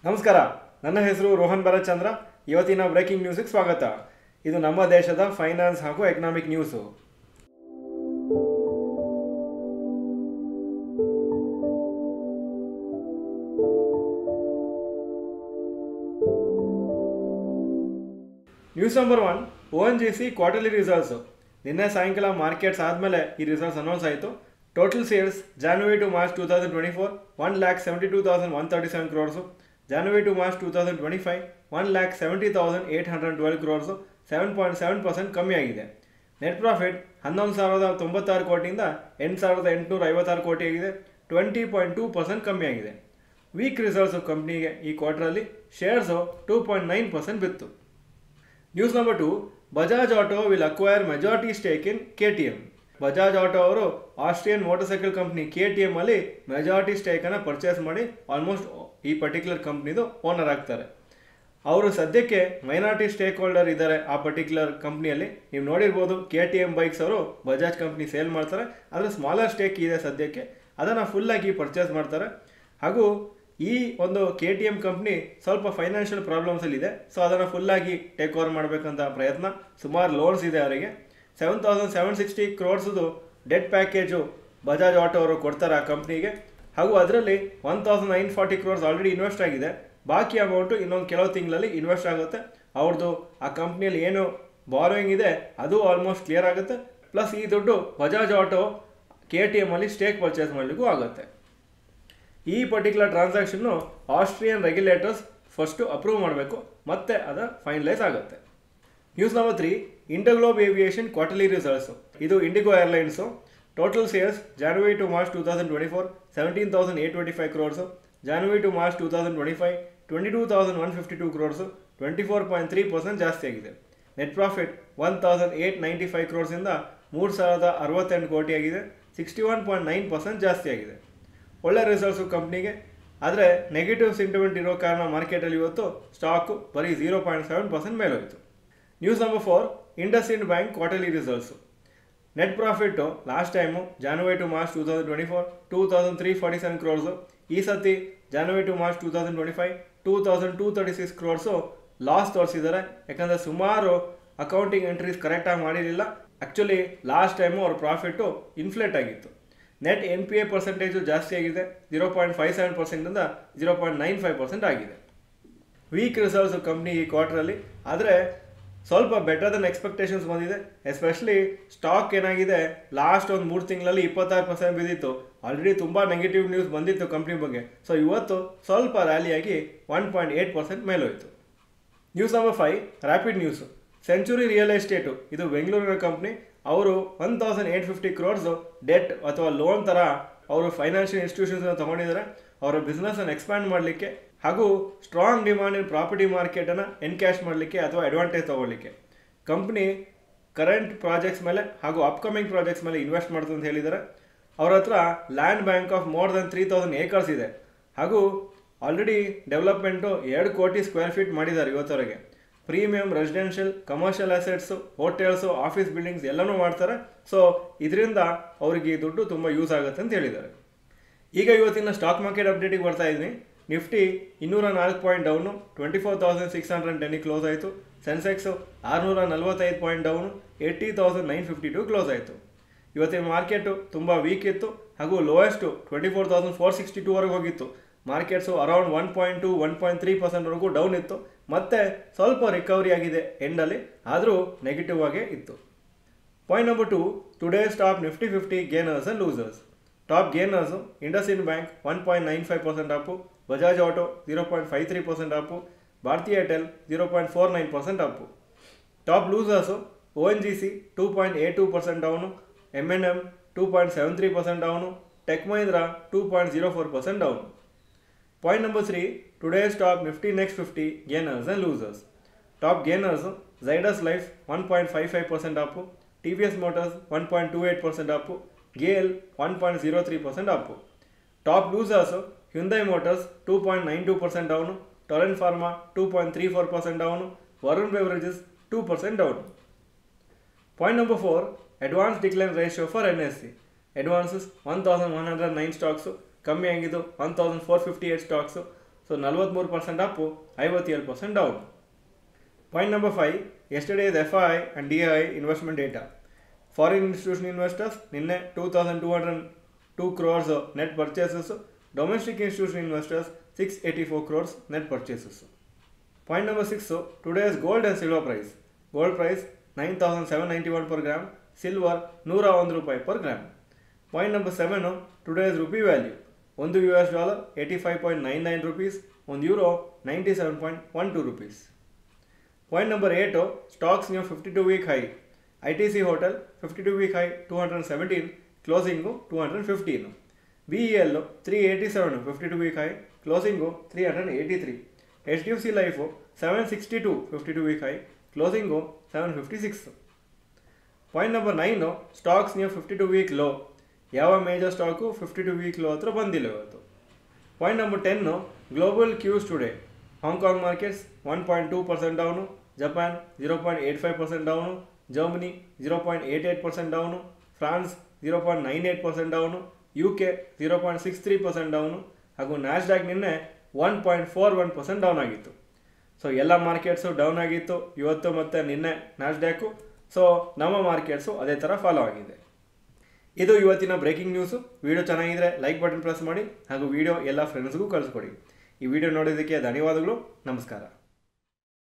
ನಮಸ್ಕಾರ, ನನ್ನ ಹೆಸರು ರೋಹನ್ ಭರತ್ಚಂದ್ರ. ಇವತ್ತಿನ ಬ್ರೇಕಿಂಗ್ ನ್ಯೂಸ್ಗೆ ಸ್ವಾಗತ. ಇದು ನಮ್ಮ ದೇಶದ ಫೈನಾನ್ಸ್ ಹಾಗೂ economic news. News number 1, ONGC quarterly results. ನಿನ್ನೆ ಸಾಯಂಕಾಲ ಮಾರ್ಕೆಟ್ಸ್ ಆದಮೇಲೆ ಈ ರಿಸಲ್ಟ್ಸ್ ಅನೌನ್ಸ್ ಆಯಿತು. Total sales January to March 2024 1,72,137 crores. January to March 2025 1,70,812 crores, 7.7% ಕಮ್ಮಿ ಆಗಿದೆ. ನೆಟ್ ಪ್ರಾಫಿಟ್ 11,096 ಕೋಟಿಯಿಂದ 8,856 ಕೋಟಿ ಆಗಿದೆ, 20.2% ಕಮ್ಮಿ ಆಗಿದೆ. ವೀಕ್ ರಿಸಲ್ಟ್ಸು ಕಂಪ್ನಿಗೆ ಈ ಕ್ವಾರ್ಟರಲ್ಲಿ ಶೇರ್ಸು 2.9% ಬಿತ್ತು. News number 2, Bajaj Auto will acquire majority stake in KTM. Bajaj Auto ಅವರು Austrian motor cycle company KTM ಅಲ್ಲಿ ಮೆಜಾರಿಟಿ ಸ್ಟೇಕನ್ನು ಪರ್ಚೇಸ್ ಮಾಡಿ ಆಲ್ಮೋಸ್ಟ್ ಈ ಪರ್ಟಿಕ್ಯುಲರ್ ಕಂಪ್ನಿದು ಓನರ್ ಆಗ್ತಾರೆ. ಅವರು ಸದ್ಯಕ್ಕೆ ಮೈನಾರಿಟಿ ಸ್ಟೇಕ್ ಹೋಲ್ಡರ್ ಇದ್ದಾರೆ ಆ ಪರ್ಟಿಕ್ಯುಲರ್ ಕಂಪ್ನಿಯಲ್ಲಿ. ನೀವು ನೋಡಿರ್ಬೋದು, KTM ಬೈಕ್ಸ್ ಅವರು ಬಜಾಜ್ ಕಂಪ್ನಿ ಸೇಲ್ ಮಾಡ್ತಾರೆ, ಆದರೆ ಸ್ಮಾಲರ್ ಸ್ಟೇಕ್ ಇದೆ ಸದ್ಯಕ್ಕೆ, ಅದನ್ನು ಫುಲ್ಲಾಗಿ ಪರ್ಚೇಸ್ ಮಾಡ್ತಾರೆ. ಹಾಗೂ ಈ ಒಂದು KTM ಕಂಪ್ನಿ ಸ್ವಲ್ಪ ಫೈನಾನ್ಷಿಯಲ್ ಪ್ರಾಬ್ಲಮ್ಸಲ್ಲಿದೆ, ಸೊ ಅದನ್ನು ಫುಲ್ಲಾಗಿ ಟೇಕ್ ಓವರ್ ಮಾಡಬೇಕಂತ ಪ್ರಯತ್ನ. ಸುಮಾರು ಲೋನ್ಸ್ ಇದೆ ಅವರಿಗೆ. 7,760 crores debt package Bajaj Auto ಅವರು ಕೊಡ್ತಾರೆ ಆ ಕಂಪ್ನಿಗೆ. ಹಾಗೂ ಅದರಲ್ಲಿ 1,940 crores ಆಲ್ರೆಡಿ ಇನ್ವೆಸ್ಟ್ ಆಗಿದೆ. ಬಾಕಿ ಅಮೌಂಟು ಇನ್ನೊಂದು ಕೆಲವು ತಿಂಗಳಲ್ಲಿ ಇನ್ವೆಸ್ಟ್ ಆಗುತ್ತೆ. ಅವ್ರದ್ದು ಆ ಕಂಪ್ನಿಯಲ್ಲಿ ಏನು ಬಾರೋಯಿಂಗ್ ಇದೆ ಅದು ಆಲ್ಮೋಸ್ಟ್ ಕ್ಲಿಯರ್ ಆಗುತ್ತೆ. ಪ್ಲಸ್ ಈ ದುಡ್ಡು ಬಜಾಜ್ ಆಟೋ KTM ಅಲ್ಲಿ ಸ್ಟೇಕ್ ಪರ್ಚೇಸ್ ಮಾಡಲಿಕ್ಕೂ ಆಗುತ್ತೆ. ಈ particular transaction Austrian regulators first approve ಮಾಡಬೇಕು, ಮತ್ತೆ ಅದು ಫೈನಲೈಸ್ ಆಗುತ್ತೆ. News number 3, InterGlobe Aviation quarterly results. ಇದು IndiGo airlines. Total sales January to March 2024 17,825 crores. January to March 2025 22,152 crores, 24.3% ಜಾಸ್ತಿ ಆಗಿದೆ. ನೆಟ್ ಪ್ರಾಫಿಟ್ 1,895 crores ಇಂದ 3,068 ಕೋಟಿ ಆಗಿದೆ, 61.9% ಜಾಸ್ತಿ ಆಗಿದೆ. ಒಳ್ಳೆ ರಿಸಲ್ಟ್ಸು ಕಂಪ್ನಿಗೆ. ಆದರೆ ನೆಗೆಟಿವ್ ಸೆಂಟಿಮೆಂಟ್ ಇರೋ ಕಾರಣ ಮಾರ್ಕೆಟಲ್ಲಿ ಇವತ್ತು ಸ್ಟಾಕು ಬರೀ 0.7% ಮೇಲೋಯಿತು. News number 4, IndusInd Bank quarterly results. Net profit last time January to March 2024 2,347 crores. ಈ ಸತಿ January to March 2025 2,236 crores loss ತೋರಿಸಿದ್ದಾರೆ. ಯಾಕಂದರೆ ಸುಮಾರು ಅಕೌಂಟಿಂಗ್ ಎಂಟ್ರೀಸ್ ಕರೆಕ್ಟಾಗಿ ಮಾಡಿರಲಿಲ್ಲ. ಆ್ಯಕ್ಚುಲಿ ಲಾಸ್ಟ್ ಟೈಮು ಅವ್ರ ಪ್ರಾಫಿಟ್ಟು ಇನ್ಫ್ಲೇಟ್ ಆಗಿತ್ತು. ನೆಟ್ NPA ಪರ್ಸೆಂಟೇಜು ಜಾಸ್ತಿ ಆಗಿದೆ, 0.57%ಇಂದ 0.95% ಆಗಿದೆ. ವೀಕ್ ರಿಸಲ್ಟ್ಸು ಕಂಪ್ನಿ ಈ ಕ್ವಾರ್ಟರಲ್ಲಿ. ಆದರೆ ಸ್ವಲ್ಪ ಬೆಟರ್ ದೆನ್ ಎಕ್ಸ್ಪೆಕ್ಟೇಷನ್ಸ್ ಬಂದಿದೆ. ಎಸ್ಪೆಷಲಿ ಸ್ಟಾಕ್ ಏನಾಗಿದೆ, ಲಾಸ್ಟ್ ಒಂದು 3 ತಿಂಗಳಲ್ಲಿ 26% ಬಿದ್ದಿತ್ತು. ಆಲ್ರೆಡಿ ತುಂಬ ನೆಗೆಟಿವ್ ನ್ಯೂಸ್ ಬಂದಿತ್ತು ಕಂಪ್ನಿ ಬಗ್ಗೆ. ಸೊ ಇವತ್ತು ಸ್ವಲ್ಪ ರ್ಯಾಲಿಯಾಗಿ 1.8% ಮೇಲೋಯಿತು. News number 5, rapid news. Century Real Estate, ಇದು ಬೆಂಗಳೂರಿನ ಕಂಪ್ನಿ. ಅವರು 1,850 crores ಡೆಟ್ ಅಥವಾ ಲೋನ್ ಥರ ಅವರು ಫೈನಾನ್ಷಿಯಲ್ ಇನ್ಸ್ಟಿಟ್ಯೂಷನ್ಸ್ನ ತೊಗೊಂಡಿದ್ದಾರೆ ಅವರ ಬಿಸ್ನೆಸ್ಸನ್ನು ಎಕ್ಸ್ಪ್ಯಾಂಡ್ ಮಾಡಲಿಕ್ಕೆ, ಹಾಗೂ ಸ್ಟ್ರಾಂಗ್ ಡಿಮಾಂಡ್ ಇನ್ ಪ್ರಾಪರ್ಟಿ ಮಾರ್ಕೆಟನ್ನು ಎನ್ಕ್ಯಾಶ್ ಮಾಡಲಿಕ್ಕೆ ಅಥವಾ ಅಡ್ವಾಂಟೇಜ್ ತೊಗೊಳ್ಳಿಕ್ಕೆ. ಕಂಪ್ನಿ ಕರೆಂಟ್ ಪ್ರಾಜೆಕ್ಟ್ಸ್ ಮೇಲೆ ಹಾಗೂ ಅಪ್ಕಮಿಂಗ್ ಪ್ರಾಜೆಕ್ಟ್ಸ್ ಮೇಲೆ ಇನ್ವೆಸ್ಟ್ ಮಾಡ್ತದೆ ಅಂತ ಹೇಳಿದ್ದಾರೆ. ಅವ್ರ ಹತ್ರ land bank of more than 3,000 acres ಇದೆ. ಹಾಗೂ ಆಲ್ರೆಡಿ ಡೆವಲಪ್ಮೆಂಟು 2 ಕೋಟಿ ಸ್ಕ್ವೇರ್ ಫೀಟ್ ಮಾಡಿದ್ದಾರೆ ಇವತ್ತವರೆಗೆ. Premium residential, commercial assets, hotels, office buildings ಎಲ್ಲನೂ ಮಾಡ್ತಾರೆ. ಸೊ ಇದರಿಂದ ಅವರಿಗೆ ಈ ದುಡ್ಡು ತುಂಬ ಯೂಸ್ ಆಗುತ್ತೆ ಅಂತ ಹೇಳಿದ್ದಾರೆ. ಈಗ ಇವತ್ತಿನ ಸ್ಟಾಕ್ ಮಾರ್ಕೆಟ್ ಅಪ್ಡೇಟಿಗೆ ಬರ್ತಾ ಇದ್ದೀನಿ. ನಿಫ್ಟಿ 204 ಪಾಯಿಂಟ್ ಡೌನು, 24,610 ಕ್ಲೋಸ್ ಆಯಿತು. ಸೆನ್ಸೆಕ್ಸು 645 ಪಾಯಿಂಟ್ ಡೌನು, 80,952 ಕ್ಲೋಸ್ ಆಯಿತು. ಇವತ್ತಿನ ಮಾರ್ಕೆಟು ತುಂಬ ವೀಕ್ ಇತ್ತು, ಹಾಗೂ ಲೋಯೆಸ್ಟು 24,462ವರೆಗೆ ಹೋಗಿತ್ತು. ಮಾರ್ಕೆಟ್ಸು ಅರೌಂಡ್ 1.2-1.3%ವರೆಗೂ ಡೌನ್ ಇತ್ತು. ಮತ್ತೆ ಸ್ವಲ್ಪ ರಿಕವರಿ ಆಗಿದೆ ಎಂಡಲ್ಲಿ, ಆದರೂ ನೆಗೆಟಿವ್ ಆಗೇ ಇತ್ತು. Point number 2, today's top Nifty 50 gainers and losers. Top gainers IndusInd bank 1.95% up, Bajaj auto 0.53% up, Bharti Airtel 0.49% up. Top losers ONGC 2.82% down, M&M 2.73% down, tech Mahindra 2.04% down. Point number 3, today's top Nifty next 50 gainers and losers. Top gainers Zydus life 1.55% up, TVS motors 1.28% up, GAIL 1.03% up. Top losers Hyundai motors 2.92% down, Torrent pharma 2.34% down, Varun beverages 2% down. Point number 4, advance decline ratio for NSE. Advances 1,109 stocks, ಕಮ್ಮಿ ಆಗಿದ್ದು 1,458 stocks. So 43% up, 57% down. Point number 5, yesterday's FI and DI investment data. Foreign institution investors ನಿನ್ನೆ 2202 crores net purchases, domestic institution investors 684 crores net purchases. Point number 6, today's gold and silver price. Gold price 9791 per gram, silver 101 ರೂಪಾಯಿ per gram. Point number 7, today's rupee value. ಒಂದು US dollar 85.99 rupees, ಒಂದು euro 97.12 rupees. Point number 8, stocks new 52-week high. ITC hotel 52-week high 217, closing 215. BEL 387 52-week high, closing 383. HDFC life 762 52-week high, closing 756. Point number 9, stocks new 52-week low. ಯಾವ major stock 52-week low ಹತ್ರ ಬಂದಿಲ್ಲ ಇವತ್ತು. Point number 10, global Qs today. Hong Kong markets 1.2% down, Japan 0.85% down, Germany 0.88% down, France 0.98% down, UK 0.63% down, ಹಾಗೂ Nasdaq ನಿನ್ನೆ 1.41% down ಆಗಿತ್ತು. So ಎಲ್ಲ markets down ಆಗಿತ್ತು ಇವತ್ತು ಮತ್ತು ನಿನ್ನೆ ನ್ಯಾಸ್ಡ್ಯಾಕು. ಸೊ ನಮ್ಮ ಮಾರ್ಕೆಟ್ಸು ಅದೇ ಥರ ಫಾಲೋ ಆಗಿದೆ. ಇದು ಇವತ್ತಿನ ಬ್ರೇಕಿಂಗ್ ನ್ಯೂಸು. ವಿಡಿಯೋ ಚೆನ್ನಾಗಿದ್ರೆ ಲೈಕ್ ಬಟನ್ ಪ್ರೆಸ್ ಮಾಡಿ ಹಾಗೂ ವಿಡಿಯೋ ಎಲ್ಲ ಫ್ರೆಂಡ್ಸ್ಗೂ ಕಳಿಸ್ಕೊಡಿ. ಈ ವಿಡಿಯೋ ನೋಡೋದಕ್ಕೆ ಧನ್ಯವಾದಗಳು. ನಮಸ್ಕಾರ.